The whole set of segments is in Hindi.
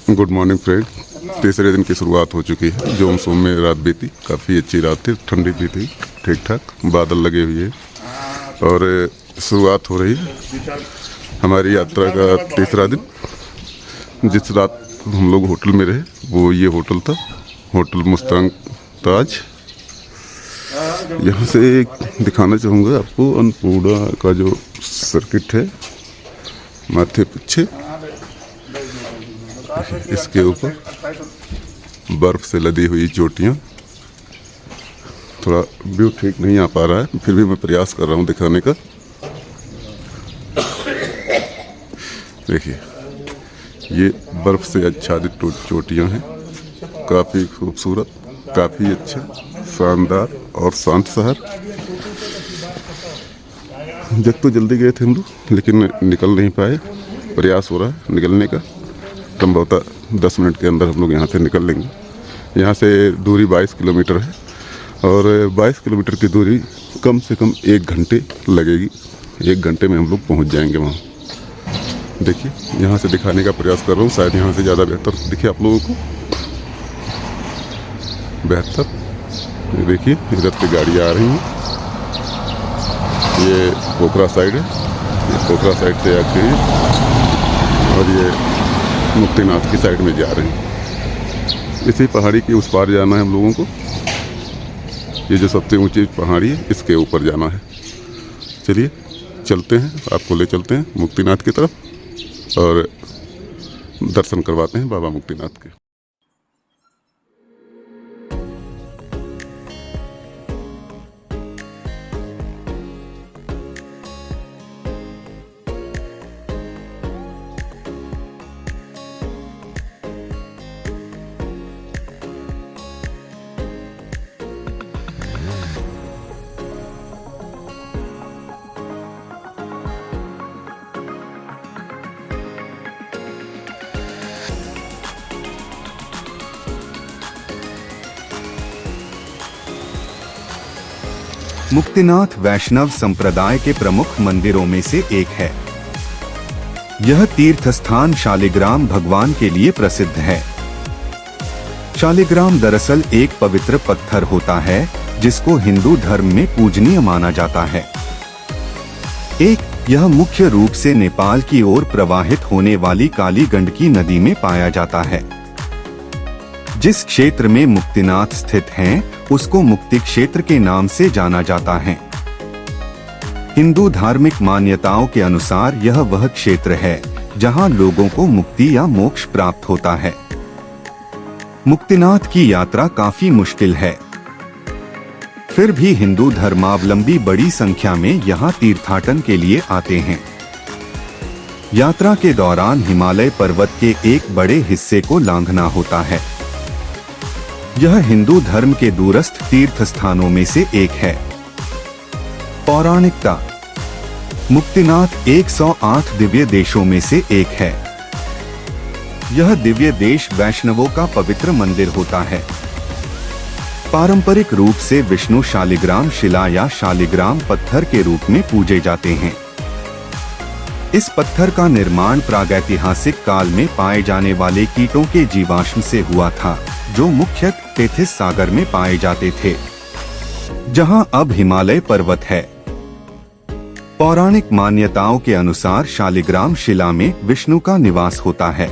Good morning friend. तीसरे दिन की शुरुआत हो चुकी है। जोमसोम में रात बीती, काफ़ी अच्छी रात थी, ठंडी भी थी, ठीक ठाक, बादल लगे हुए हैं और शुरुआत हो रही है हमारी यात्रा का तीसरा दिन। जिस रात हम लोग होटल में रहे वो ये होटल था, होटल मुस्तांग ताज। यहाँ से दिखाना चाहूँगा आपको अन्नपूर्णा का जो सर्किट है माथे पीछे, इसके ऊपर बर्फ से लदी हुई चोटियाँ। थोड़ा व्यू ठीक नहीं आ पा रहा है, फिर भी मैं प्रयास कर रहा हूँ दिखाने का। देखिए ये बर्फ से आच्छादित चोटियाँ हैं, काफ़ी खूबसूरत, काफ़ी अच्छा, शानदार और शांत शहर। जब तो जल्दी गए थे हम लोग लेकिन निकल नहीं पाए, प्रयास हो रहा है निकलने का। संभवतः 10 मिनट के अंदर हम लोग यहाँ से निकल लेंगे। यहाँ से दूरी 22 किलोमीटर है और 22 किलोमीटर की दूरी कम से कम 1 घंटे लगेगी। 1 घंटे में हम लोग पहुँच जाएंगे वहाँ। देखिए यहाँ से दिखाने का प्रयास कर रहा हूँ, शायद यहाँ से ज़्यादा बेहतर दिखे आप लोगों को। बेहतर। देखिए इधर से गाड़ियाँ आ रही हैं, ये पोखरा साइड है, ये पोखरा साइड से आती है और ये मुक्तिनाथ की साइड में जा रहे हैं। इसी पहाड़ी के उस पार जाना है हम लोगों को। ये जो सबसे ऊंची पहाड़ी है इसके ऊपर जाना है। चलिए चलते हैं, आपको ले चलते हैं मुक्तिनाथ की तरफ और दर्शन करवाते हैं बाबा मुक्तिनाथ के। मुक्तिनाथ वैष्णव संप्रदाय के प्रमुख मंदिरों में से एक है। यह तीर्थ स्थान शालिग्राम भगवान के लिए प्रसिद्ध है। शालिग्राम दरअसल एक पवित्र पत्थर होता है जिसको हिंदू धर्म में पूजनीय माना जाता है। यह मुख्य रूप से नेपाल की ओर प्रवाहित होने वाली काली गंडकी नदी में पाया जाता है। जिस क्षेत्र में मुक्तिनाथ स्थित हैं, उसको मुक्ति क्षेत्र के नाम से जाना जाता है। हिंदू धार्मिक मान्यताओं के अनुसार यह वह क्षेत्र है जहां लोगों को मुक्ति या मोक्ष प्राप्त होता है। मुक्तिनाथ की यात्रा काफी मुश्किल है, फिर भी हिंदू धर्मावलंबी बड़ी संख्या में यहां तीर्थाटन के लिए आते हैं। यात्रा के दौरान हिमालय पर्वत के एक बड़े हिस्से को लांघना होता है। यह हिंदू धर्म के दूरस्थ तीर्थ स्थानों में से एक है। पौराणिकता। मुक्तिनाथ 108 दिव्य देशों में से एक है। यह दिव्य देश वैष्णवों का पवित्र मंदिर होता है। पारंपरिक रूप से विष्णु शालिग्राम शिला या शालिग्राम पत्थर के रूप में पूजे जाते हैं। इस पत्थर का निर्माण प्रागैतिहासिक काल में पाए जाने वाले कीटों के जीवाश्म से हुआ था, जो मुख्यतः टेथिस सागर में पाए जाते थे, जहां अब हिमालय पर्वत है। पौराणिक मान्यताओं के अनुसार शालिग्राम शिला में विष्णु का निवास होता है।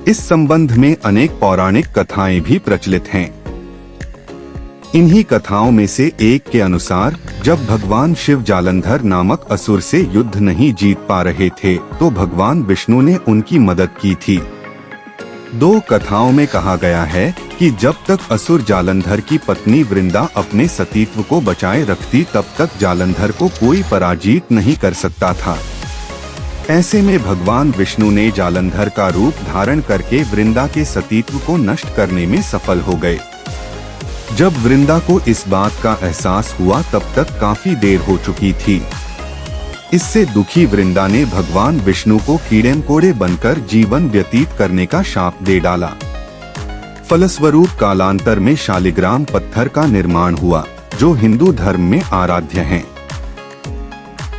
इस संबंध में अनेक पौराणिक कथाएं भी प्रचलित हैं। इन्हीं कथाओं में से एक के अनुसार जब भगवान शिव जालंधर नामक असुर से युद्ध नहीं जीत पा रहे थे तो भगवान विष्णु ने उनकी मदद की थी। 2 कथाओं में कहा गया है कि जब तक असुर जालंधर की पत्नी वृंदा अपने सतीत्व को बचाए रखती तब तक जालंधर को कोई पराजित नहीं कर सकता था। ऐसे में भगवान विष्णु ने जालंधर का रूप धारण करके वृंदा के सतीत्व को नष्ट करने में सफल हो गए। जब वृंदा को इस बात का एहसास हुआ तब तक काफी देर हो चुकी थी। इससे दुखी वृंदा ने भगवान विष्णु को कीड़े मकोड़े बनकर जीवन व्यतीत करने का शाप दे डाला। फलस्वरूप कालांतर में शालिग्राम पत्थर का निर्माण हुआ, जो हिंदू धर्म में आराध्य हैं।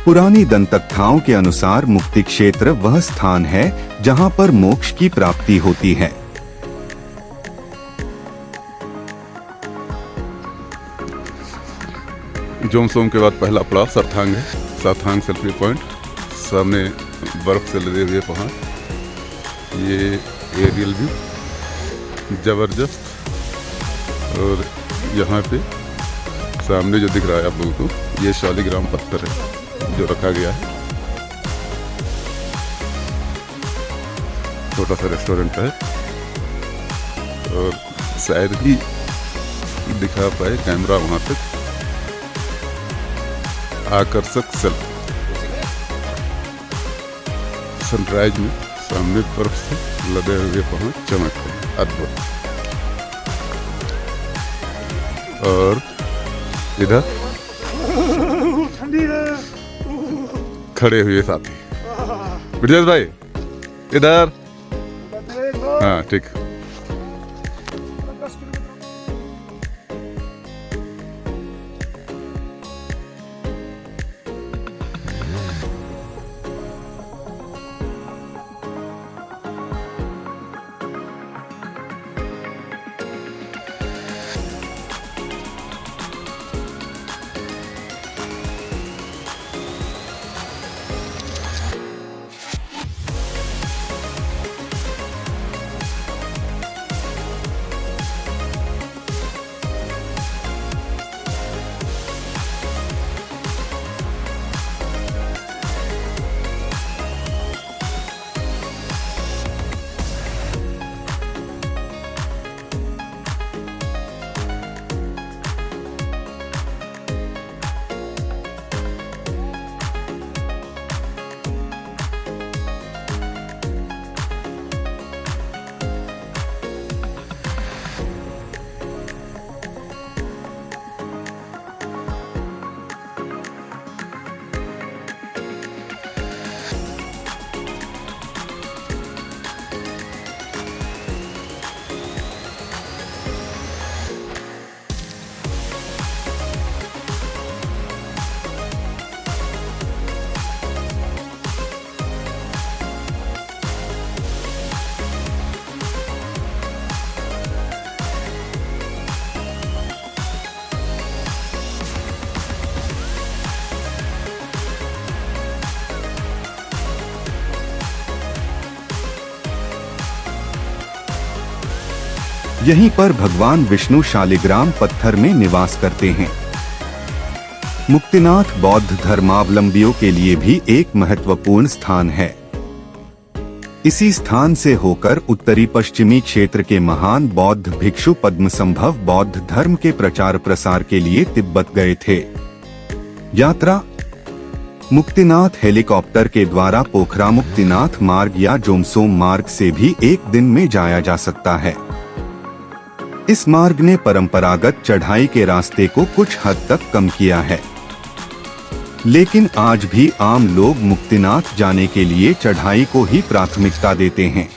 पुरानी दंतकथाओं के अनुसार मुक्ति क्षेत्र वह स्थान है जहां पर मोक्ष की प्राप्ति होती है। जोमसोम के बाद पहला पड़ाव सरथांग है। सरथांग सेल्फी पॉइंट, सामने बर्फ से लदे हुए पहाड़, ये एरियल व्यू जबरदस्त। और यहाँ पे सामने जो दिख रहा है आप लोगों को, ये शालिग्राम पत्थर है जो रखा गया है। छोटा सा रेस्टोरेंट है और शायद ही दिखा पाए कैमरा वहाँ तक। आकर्षक सनराइज में सामने बर्फ से लदे हुए पहाड़ चमकते हैं, अद्भुत। और इधर खड़े हुए साथी ब्रजेश भाई, इधर। हाँ ठीक। यहीं पर भगवान विष्णु शालिग्राम पत्थर में निवास करते हैं। मुक्तिनाथ बौद्ध धर्मावलंबियों के लिए भी एक महत्वपूर्ण स्थान है। इसी स्थान से होकर उत्तरी पश्चिमी क्षेत्र के महान बौद्ध भिक्षु पद्मसंभव बौद्ध धर्म के प्रचार प्रसार के लिए तिब्बत गए थे। यात्रा मुक्तिनाथ हेलीकॉप्टर के द्वारा पोखरा मुक्तिनाथ मार्ग या जोमसोम मार्ग से भी एक दिन में जाया जा सकता है। इस मार्ग ने परंपरागत चढ़ाई के रास्ते को कुछ हद तक कम किया है, लेकिन आज भी आम लोग मुक्तिनाथ जाने के लिए चढ़ाई को ही प्राथमिकता देते हैं।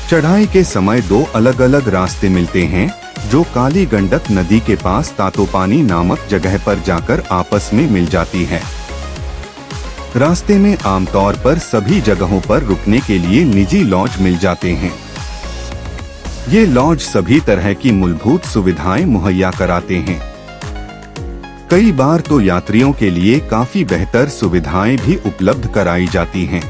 चढ़ाई के समय दो अलग अलग रास्ते मिलते हैं, जो काली गंडक नदी के पास तातोपानी नामक जगह पर जाकर आपस में मिल जाती है। रास्ते में आमतौर पर सभी जगहों पर रुकने के लिए निजी लॉज मिल जाते हैं। ये लॉज सभी तरह की मूलभूत सुविधाएं मुहैया कराते हैं। कई बार तो यात्रियों के लिए काफी बेहतर सुविधाएं भी उपलब्ध कराई जाती हैं।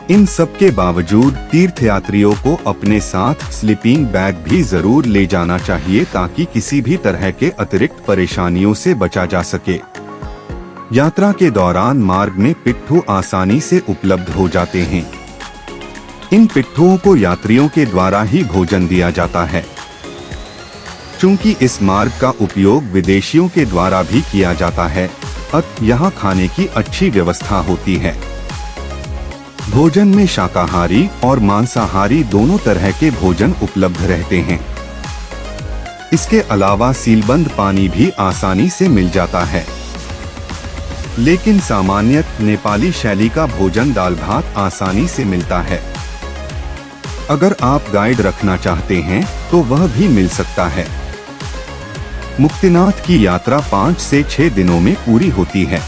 इन सब के बावजूद तीर्थयात्रियों को अपने साथ स्लीपिंग बैग भी जरूर ले जाना चाहिए, ताकि किसी भी तरह के अतिरिक्त परेशानियों से बचा जा सके। यात्रा के दौरान मार्ग में पिट्ठू आसानी से उपलब्ध हो जाते हैं। इन पिट्ठुओं को यात्रियों के द्वारा ही भोजन दिया जाता है। चूंकि इस मार्ग का उपयोग विदेशियों के द्वारा भी किया जाता है, अतः यहाँ खाने की अच्छी व्यवस्था होती है। भोजन में शाकाहारी और मांसाहारी दोनों तरह के भोजन उपलब्ध रहते हैं। इसके अलावा सीलबंद पानी भी आसानी से मिल जाता है। लेकिन सामान्यतः नेपाली शैली का भोजन दाल भात आसानी से मिलता है। अगर आप गाइड रखना चाहते हैं तो वह भी मिल सकता है। मुक्तिनाथ की यात्रा 5 से 6 दिनों में पूरी होती है।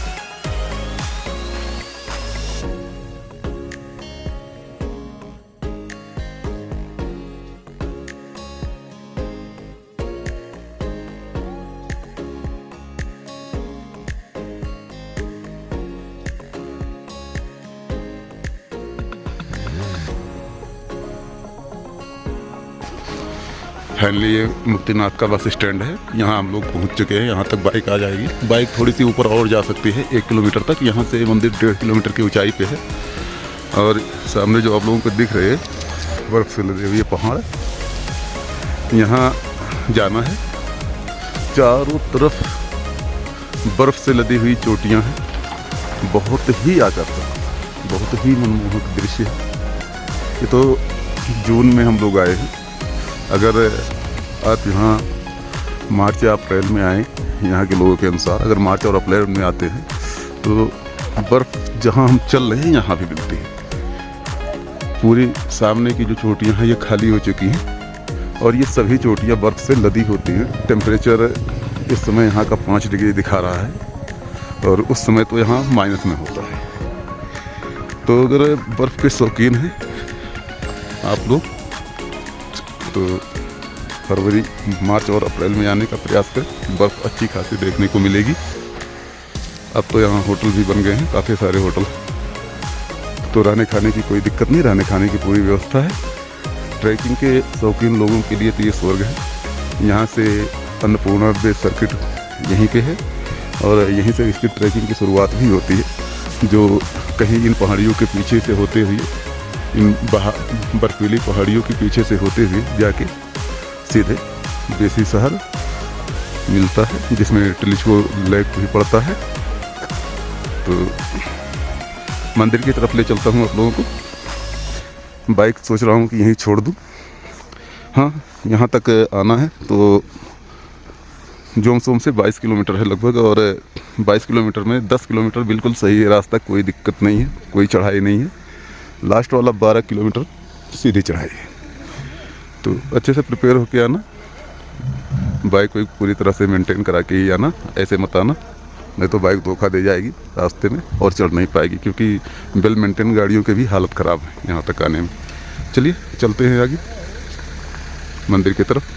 फाइनली ये मुक्तिनाथ का बस स्टैंड है। यहाँ हम लोग पहुँच चुके हैं। यहाँ तक बाइक आ जाएगी। बाइक थोड़ी सी ऊपर और जा सकती है 1 किलोमीटर तक। यहाँ से मंदिर 1.5 किलोमीटर की ऊंचाई पे है। और सामने जो आप लोगों को दिख रहे हैं बर्फ से लदे हुए पहाड़, यहाँ जाना है। चारों तरफ बर्फ से लदी हुई चोटियाँ हैं। बहुत ही आकर्षक, बहुत ही मनमोहक दृश्य है। ये तो जून में हम लोग आए हैं। अगर आप यहाँ मार्च या अप्रैल में आए, यहाँ के लोगों के अनुसार अगर मार्च और अप्रैल में आते हैं तो बर्फ़ जहाँ हम चल रहे हैं यहाँ भी मिलती है। पूरी सामने की जो चोटियाँ हैं ये खाली हो चुकी हैं और ये सभी चोटियाँ बर्फ़ से लदी होती हैं। टेम्परेचर इस समय यहाँ का 5 डिग्री दिखा रहा है और उस समय तो यहाँ माइनस में होता है। तो अगर बर्फ़ के शौकीन हैं आप लोग तो फरवरी, मार्च और अप्रैल में आने का प्रयास करें। बर्फ़ अच्छी खासी देखने को मिलेगी। अब तो यहाँ होटल भी बन गए हैं, काफ़ी सारे होटल। तो रहने खाने की कोई दिक्कत नहीं, रहने खाने की पूरी व्यवस्था है। ट्रैकिंग के शौकीन लोगों के लिए तो ये स्वर्ग है। यहाँ से अन्नपूर्णा बेस सर्किट यहीं पे है और यहीं से इसकी ट्रैकिंग की शुरुआत भी होती है, जो कहीं इन पहाड़ियों के पीछे से होते हुए, इन बर्फीली पहाड़ियों के पीछे से होते हुए जाके सीधे बेसी शहर मिलता है, जिसमें टिलिछो लेक भी पड़ता है। तो मंदिर की तरफ ले चलता हूँ आप लोगों को। बाइक सोच रहा हूँ कि यहीं छोड़ दूँ। हाँ, यहाँ तक आना है तो जोमसोम से 22 किलोमीटर है लगभग, और 22 किलोमीटर में 10 किलोमीटर बिल्कुल सही है रास्ता, कोई दिक्कत नहीं है, कोई चढ़ाई नहीं है। लास्ट वाला 12 किलोमीटर सीधी चढ़ाई है। तो अच्छे से प्रिपेयर होके आना, बाइक को पूरी तरह से मेंटेन करा के ही आना, ऐसे मत आना, नहीं तो बाइक धोखा दे जाएगी रास्ते में और चढ़ नहीं पाएगी, क्योंकि वेल मेंटेन गाड़ियों की भी हालत ख़राब है यहाँ तक आने में। चलिए चलते हैं आगे मंदिर की तरफ।